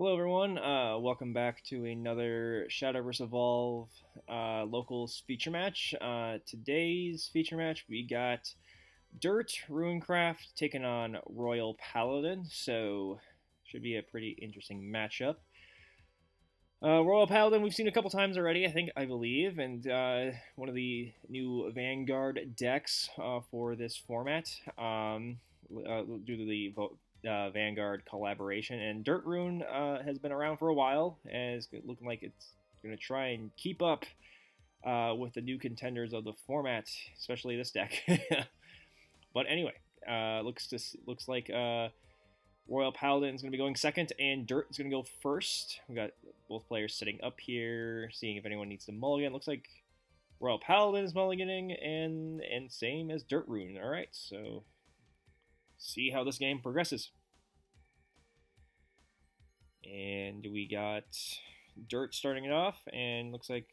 Hello, everyone. Welcome back to another Shadowverse Evolve locals feature match. Today's feature match, we got Dirt Runecraft taking on Royal Paladin, so should be a pretty interesting matchup. Royal Paladin, we've seen a couple times already, I believe, and one of the new Vanguard decks for this format due to the Vanguard collaboration. And Dirt Rune has been around for a while, and it's looking like it's going to try and keep up with the new contenders of the format, especially this deck. But anyway, looks like Royal Paladin is going to be going second, and Dirt is going to go first. We got both players sitting up here, seeing if anyone needs to mulligan. Looks like Royal Paladin is mulliganing, and same as Dirt Rune. All right, so see how this game progresses. And we got Dirt starting it off, and looks like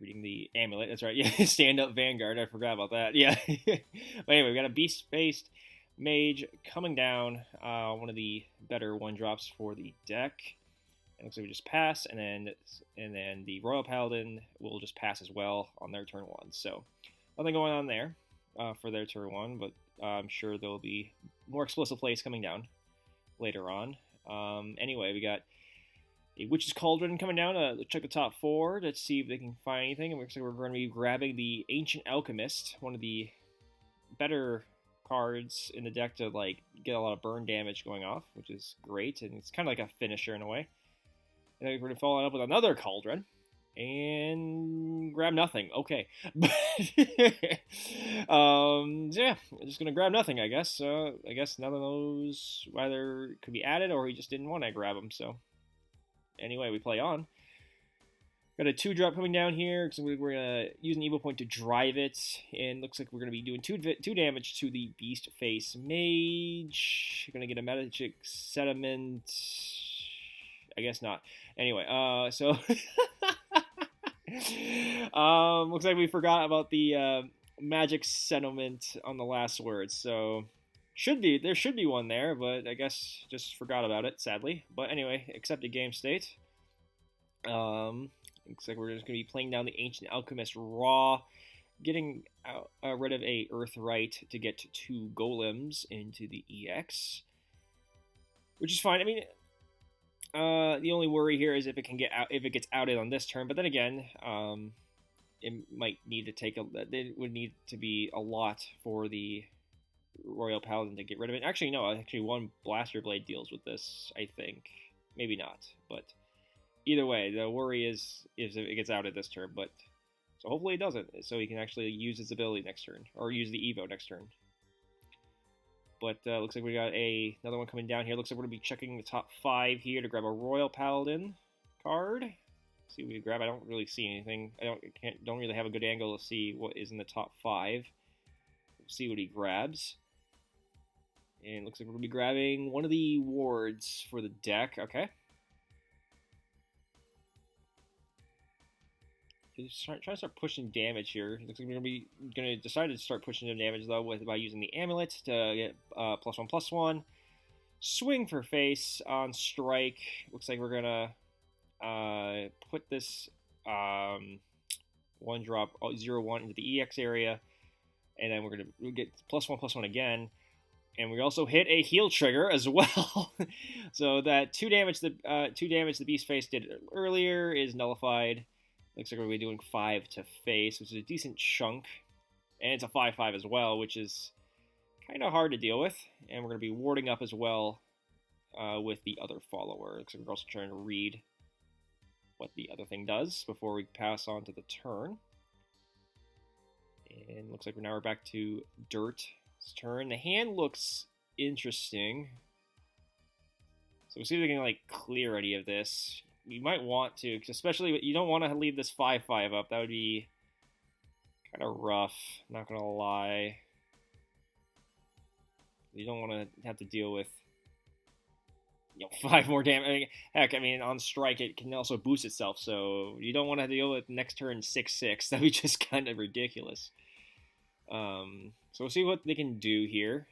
reading the amulet. That's right. Yeah, stand up Vanguard. I forgot about that. Yeah. But anyway, we got a beast-faced mage coming down. One of the better one drops for the deck. It looks like we just pass, and then the Royal Paladin will just pass as well on their turn one. So nothing going on there for their turn one, but I'm sure there will be more explosive plays coming down later on. Anyway, we got a Witch's Cauldron coming down to check the top four to see if they can find anything. And we're going to be grabbing the Ancient Alchemist, one of the better cards in the deck to get a lot of burn damage going off, which is great, and it's kind of like a finisher in a way. And then we're going to follow it up with another Cauldron and grab nothing. Okay. Yeah, just gonna grab nothing, I guess. I guess none of those either could be added or he just didn't want to grab them. So anyway, we play on. Got a 2-drop coming down here because we're gonna use an Evo Point to drive it, and looks like we're gonna be doing two damage to the Beast Face Mage. Gonna get a Magic Sediment. I guess not. Anyway, so looks like we forgot about the magic settlement on the last word. So there should be one there, but I guess just forgot about it, sadly. But anyway, accepted game state. Looks like we're just gonna be playing down the Ancient Alchemist raw, getting rid of a Earthright to get 2 golems into the EX, which is fine. I mean, the only worry here is if it gets outed on this turn. But then again, it might need to it would need to be a lot for the Royal Paladin to get rid of it. Actually, no. Actually, 1 Blaster Blade deals with this, I think. Maybe not. But either way, the worry is if it gets outed this turn. But so hopefully it doesn't, so he can actually use his ability next turn, or use the Evo next turn. But looks like we got another one coming down here. Looks like we're going to be checking the top 5 here to grab a Royal Paladin card. See what we grab. I don't really see anything. Don't really have a good angle to see what is in the top 5. We'll see what he grabs. And it looks like we're going to be grabbing one of the wards for the deck. Okay. Just try to start pushing damage here. Looks like we're gonna decide to start pushing some damage though by using the amulet to get +1/+1. Swing for face on strike. Looks like we're gonna put this 1-drop 0/1 into the EX area, and then we're gonna get +1/+1 again. And we also hit a heal trigger as well, so that 2 damage the Beast Face did earlier is nullified. Looks like we're going to be doing 5 to face, which is a decent chunk. And it's a 5/5 as well, which is kind of hard to deal with. And we're going to be warding up as well with the other follower. Looks like we're also trying to read what the other thing does before we pass on to the turn. And looks like we're back to Dirt's turn. The hand looks interesting. So we'll see if we can clear any of this. You might want to, especially you don't want to leave this 5/5 up. That would be kind of rough, not gonna lie. You don't want to have to deal with 5 more damage. Heck, I mean, on strike it can also boost itself, so you don't want to deal with next turn 6/6. That'd be just kind of ridiculous. So we'll see what they can do here.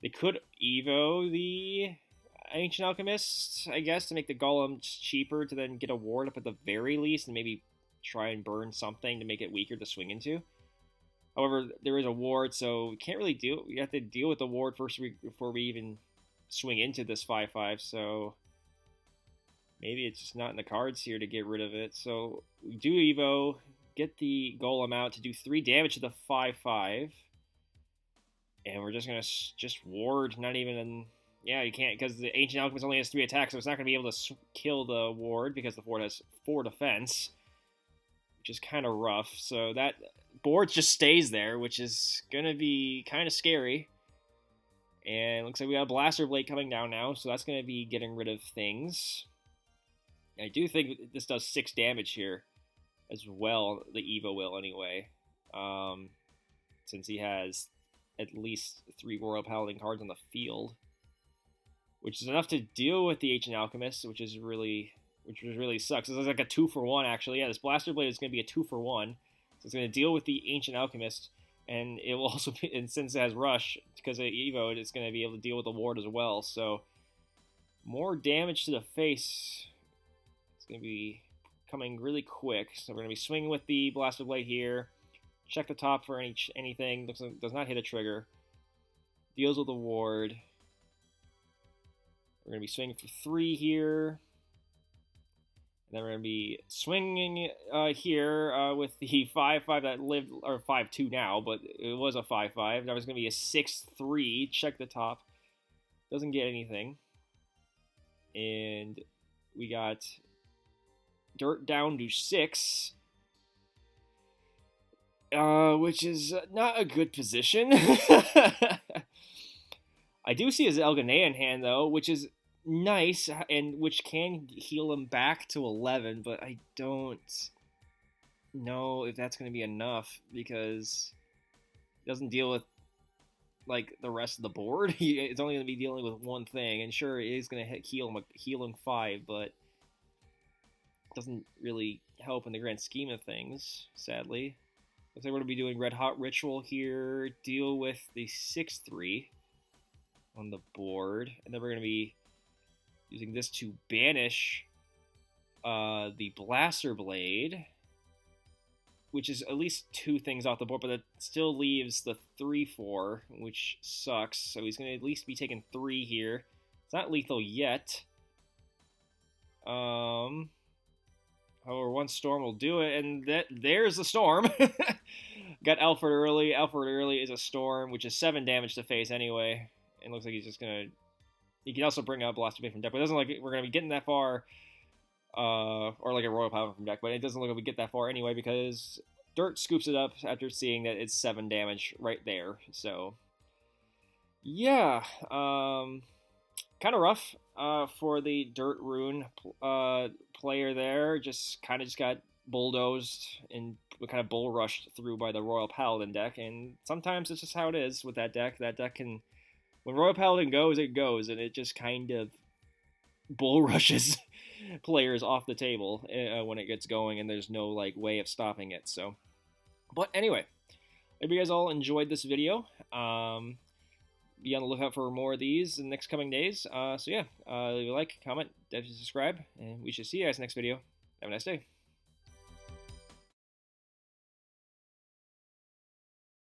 They could Evo the Ancient Alchemist, I guess, to make the golem cheaper to then get a ward up at the very least, and maybe try and burn something to make it weaker to swing into. However, there is a ward, so we can't really deal. We have to deal with the ward first before we even swing into this 5/5. So maybe it's just not in the cards here to get rid of it. So we do Evo, get the golem out to do 3 damage to the 5/5, and we're just gonna just ward. Not even in. Yeah, you can't, because the Ancient Alchemist only has 3 attacks, so it's not going to be able to kill the ward because the ward has 4 defense, which is kind of rough. So that board just stays there, which is going to be kind of scary. And it looks like we got a Blaster Blade coming down now, so that's going to be getting rid of things. I do think this does 6 damage here as well, the Evo will anyway, since he has at least 3 Royal Paladin cards on the field, which is enough to deal with the Ancient Alchemist, which really sucks. This is like a 2-for-1 actually. Yeah, this Blaster Blade is going to be a 2-for-1, so it's going to deal with the Ancient Alchemist, and it will also be, and since it has Rush because of Evo, it's going to be able to deal with the ward as well. So more damage to the face. It's going to be coming really quick. So we're going to be swinging with the Blaster Blade here. Check the top for anything. Looks like does not hit a trigger. Deals with the ward. We're going to be swinging for 3 here. And then we're going to be swinging here with the 5/5 that lived, or 5/2 now, but it was a 5/5. That was going to be a 6/3. Check the top. Doesn't get anything. And we got dirt down to 6. Which is not a good position. I do see his Elganea in hand, though, which is nice, and which can heal him back to 11, but I don't know if that's going to be enough, because it doesn't deal with, like, the rest of the board. It's only going to be dealing with one thing, and sure, it is going to heal him 5, but it doesn't really help in the grand scheme of things, sadly. Looks like we're going to be doing Red Hot Ritual here, deal with the 6/3 on the board, and then we're going to be using this to banish the Blaster Blade, which is at least 2 things off the board, but it still leaves the 3/4, which sucks. So he's going to at least be taking 3 here. It's not lethal yet. However, one storm will do it, and there's the storm. Got Alfred early. Alfred early is a storm, which is 7 damage to face anyway. And looks like he's just gonna. He can also bring out Blaster Blade from deck, but it doesn't look like we're gonna be getting that far. Or like a Royal Paladin from deck, but it doesn't look like we get that far anyway, because Dirt scoops it up after seeing that it's 7 damage right there. So yeah, kind of rough for the Dirt Rune player there. Just got bulldozed and kind of bull rushed through by the Royal Paladin deck, and sometimes it's just how it is with that deck. That deck can, when Royal Paladin goes, it goes, and it just kind of bull rushes players off the table when it gets going, and there's no like way of stopping it. So, but anyway, hope you guys all enjoyed this video. Be on the lookout for more of these in the next coming days. So yeah, leave a like, comment, definitely subscribe, and we should see you guys next video. Have a nice day.